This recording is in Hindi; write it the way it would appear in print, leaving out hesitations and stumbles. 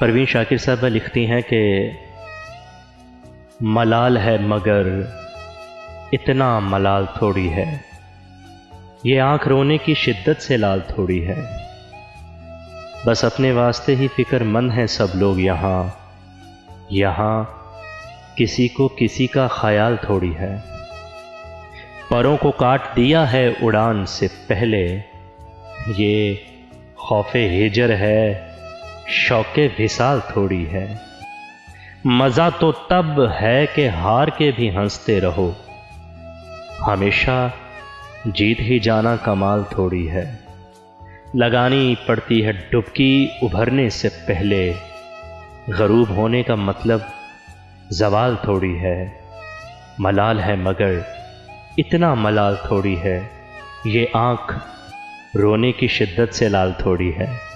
परवीन शाकिर साहबा लिखती हैं कि मलाल है मगर इतना मलाल थोड़ी है, ये आँख रोने की शिद्दत से लाल थोड़ी है। बस अपने वास्ते ही फिक्रमंद हैं सब लोग यहाँ किसी को किसी का ख्याल थोड़ी है। परों को काट दिया है उड़ान से पहले, ये खौफे हिजर है शौके विसाल थोड़ी है। मज़ा तो तब है कि हार के भी हंसते रहो, हमेशा जीत ही जाना कमाल थोड़ी है। लगानी पड़ती है डुबकी उभरने से पहले, गरूब होने का मतलब ज़वाल थोड़ी है। मलाल है मगर इतना मलाल थोड़ी है, ये आँख रोने की शिद्दत से लाल थोड़ी है।